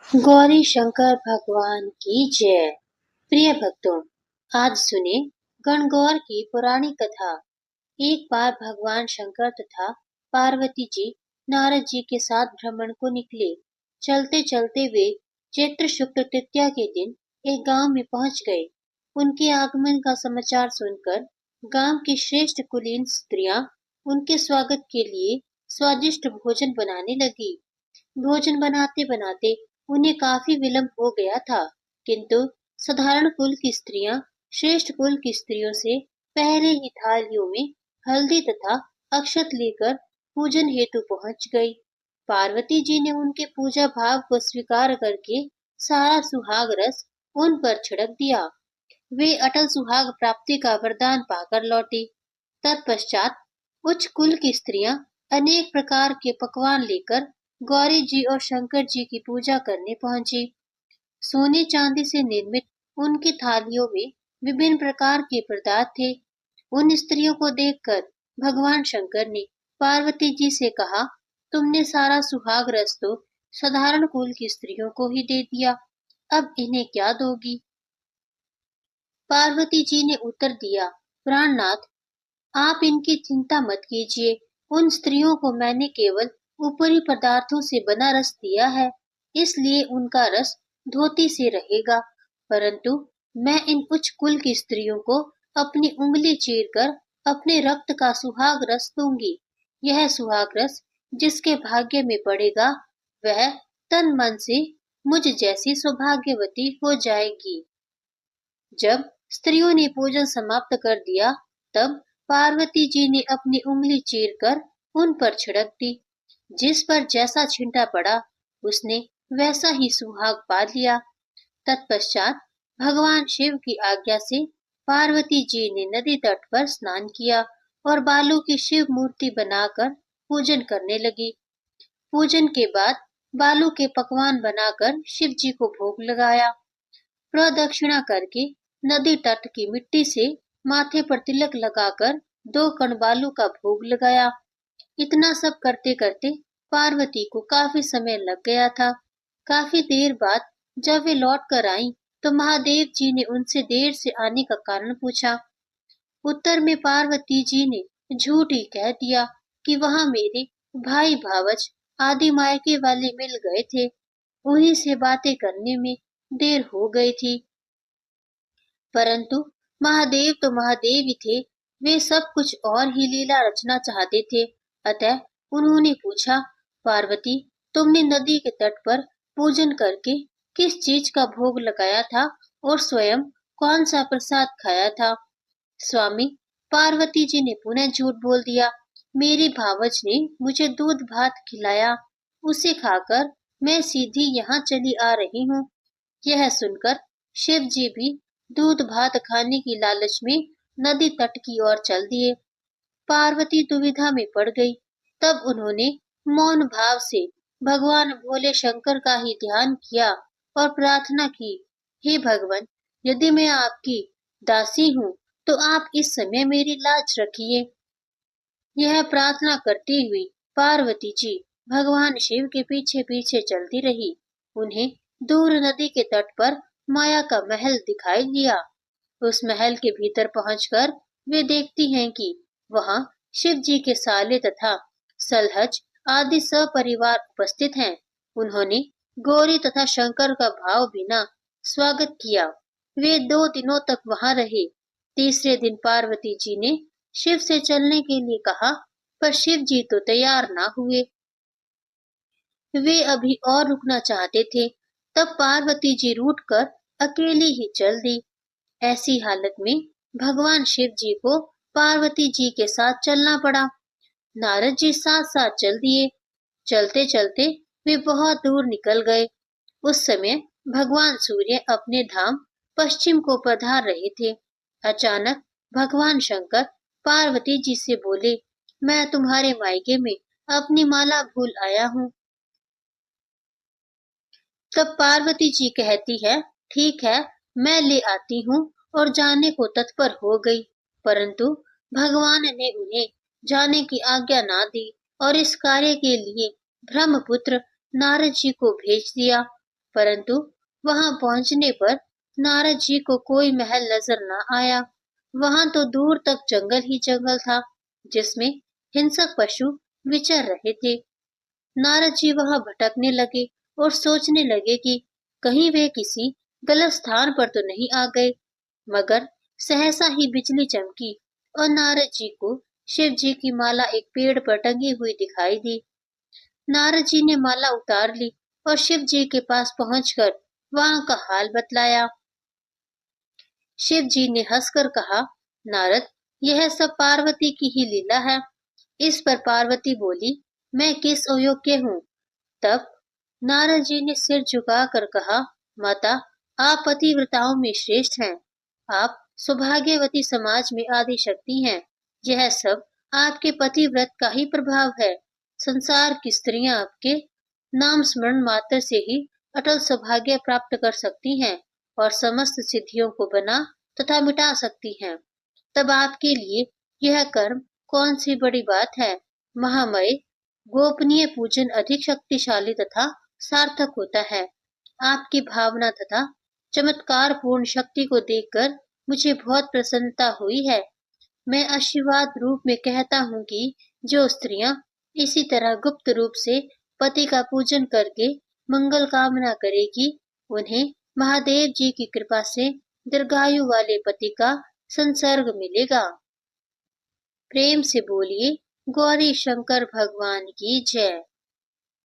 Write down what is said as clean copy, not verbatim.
गौरी शंकर भगवान की जय। प्रिय भक्तों, आज सुने गणगौर की पुरानी कथा। एक बार भगवान शंकर तथा पार्वती जी नारद जी के साथ भ्रमण को निकले। चलते चलते वे चैत्र शुक्ल तृतीया के दिन एक गांव में पहुंच गए। उनके आगमन का समाचार सुनकर गांव की श्रेष्ठ कुलीन स्त्रियां उनके स्वागत के लिए स्वादिष्ट भोजन बनाने लगी। भोजन बनाते बनाते उन्हें काफी विलंब हो गया था, किंतु साधारण कुल की स्त्रियां श्रेष्ठ कुल की स्त्रियों से पहले ही थालियों में हल्दी तथा अक्षत लेकर पूजन हेतु पहुंच गई। पार्वती जी ने उनके पूजा भाव को स्वीकार करके सारा सुहाग रस उन पर छिड़क दिया। वे अटल सुहाग प्राप्ति का वरदान पाकर लौटी। तत्पश्चात उच्च कुल की स्त्रियां अनेक प्रकार के पकवान लेकर गौरी जी और शंकर जी की पूजा करने पहुंची। सोने चांदी से निर्मित उनकी थालियों में विभिन्न प्रकार के पदार्थ थे। उन स्त्रियों को देखकर भगवान शंकर ने पार्वती जी से कहा, तुमने सारा सुहाग रस तो साधारण कुल की स्त्रियों को ही दे दिया, अब इन्हें क्या दोगी? पार्वती जी ने उत्तर दिया, प्राणनाथ, आप इनकी चिंता मत कीजिए। उन स्त्रियों को मैंने केवल ऊपरी पदार्थों से बना रस दिया है, इसलिए उनका रस धोती से रहेगा। परंतु मैं इन उच्च कुल की स्त्रियों को अपनी उंगली चीरकर अपने रक्त का सुहाग रस दूंगी। यह सुहाग रस जिसके भाग्य में पड़ेगा, वह तन मन से मुझ जैसी सौभाग्यवती हो जाएगी। जब स्त्रियों ने पूजन समाप्त कर दिया, तब पार्वती जी ने अपनी उंगली चीरकर उन पर छिड़क दी। जिस पर जैसा छींटा पड़ा, उसने वैसा ही सुहाग पा लिया। तत्पश्चात भगवान शिव की आज्ञा से पार्वती जी ने नदी तट पर स्नान किया और बालू की शिव मूर्ति बनाकर पूजन करने लगी। पूजन के बाद बालू के पकवान बनाकर शिव जी को भोग लगाया। प्रदक्षिणा करके नदी तट की मिट्टी से माथे पर तिलक लगाकर 2 कण बालू का भोग लगाया। इतना सब करते करते पार्वती को काफी समय लग गया था। काफी देर बाद जब वे लौट कर आईं, तो महादेव जी ने उनसे देर से आने का कारण पूछा। उत्तर में पार्वती जी ने झूठ ही कह दिया कि वहां मेरे भाई भावच आदि मायके वाले मिल गए थे, उन्हीं से बातें करने में देर हो गई थी। परंतु महादेव तो महादेव ही थे, वे सब कुछ और ही लीला रचना चाहते थे। अतः उन्होंने पूछा, पार्वती, तुमने नदी के तट पर पूजन करके किस चीज का भोग लगाया था और स्वयं कौन सा प्रसाद खाया था? स्वामी, पार्वती जी ने पुनः झूठ बोल दिया। मेरी भावज ने मुझे दूध भात खिलाया, उसे खाकर मैं सीधी यहाँ चली आ रही हूँ। यह सुनकर शिव जी भी दूध भात खाने की लालच में नदी तट की ओर चल दिए। पार्वती दुविधा में पड़ गई। तब उन्होंने मौन भाव से भगवान भोले शंकर का ही ध्यान किया और प्रार्थना की, हे भगवान, यदि मैं आपकी दासी हूँ, तो आप इस समय मेरी लाज रखिए। यह प्रार्थना करती हुई पार्वती जी भगवान शिव के पीछे पीछे चलती रही। उन्हें दूर नदी के तट पर माया का महल दिखाई दिया। उस महल के भीतर पहुंचकर वे देखती हैं कि वहां शिव जी के साले तथा सलहज आदि सपरिवार उपस्थित हैं। उन्होंने गौरी तथा शंकर का भाव बिना स्वागत किया। वे 2 दिनों तक वहां रहे। तीसरे दिन पार्वती जी ने शिव से चलने के लिए कहा, पर शिव जी तो तैयार ना हुए। वे अभी और रुकना चाहते थे। तब पार्वती जी रूठकर अकेली ही चल दी। ऐसी हालत में भगवान शिव जी को पार्वती जी के साथ चलना पड़ा। नारद जी साथ साथ चल दिए। चलते चलते वे बहुत दूर निकल गए। उस समय भगवान सूर्य अपने धाम पश्चिम को पधार रहे थे। अचानक भगवान शंकर पार्वती जी से बोले, मैं तुम्हारे मायके में अपनी माला भूल आया हूँ। तब पार्वती जी कहती है, ठीक है, मैं ले आती हूँ, और जाने को तत्पर हो गई। परंतु भगवान ने उन्हें जाने की आज्ञा ना दी और इस कार्य के लिए ब्रह्मपुत्र नारद जी को भेज दिया। परंतु वहां पहुंचने पर नारद जी को कोई महल नजर न आया। वहां तो दूर तक जंगल ही जंगल था, जिसमें हिंसक पशु विचर रहे थे। नारद जी वहां भटकने लगे और सोचने लगे कि कहीं वे किसी गलत स्थान पर तो नहीं आ गए। मगर सहसा ही बिजली चमकी और नारद जी को शिव जी की माला एक पेड़ पर टंगी हुई दिखाई दी। नारद जी ने माला उतार ली और शिव जी के पास पहुंचकर वहां का हाल बतलाया। शिव जी ने हंसकर कहा, नारद, यह सब पार्वती की ही लीला है। इस पर पार्वती बोली, मैं किस अयोग्य हूँ? तब नारद जी ने सिर झुकाकर कहा, माता, आप पतिव्रताओं में श्रेष्ठ हैं। आप सौभाग्यवती समाज में आदि शक्ति हैं। यह सब आपके पतिव्रत का ही प्रभाव है। संसार की स्त्रियां आपके नाम स्मरण मात्र से ही अटल सौभाग्य प्राप्त कर सकती हैं और समस्त सिद्धियों को बना तथा मिटा सकती हैं। तब आपके लिए यह कर्म कौन सी बड़ी बात है? महामय, गोपनीय पूजन अधिक शक्तिशाली तथा सार्थक होता है। आपकी भावना तथा चमत्कार पूर्ण शक्ति को देखकर मुझे बहुत प्रसन्नता हुई है। मैं आशीर्वाद रूप में कहता हूँ कि जो स्त्रियां इसी तरह गुप्त रूप से पति का पूजन करके मंगल कामना करेगी, उन्हें महादेव जी की कृपा से दीर्घायु वाले पति का संसर्ग मिलेगा। प्रेम से बोलिए गौरी शंकर भगवान की जय।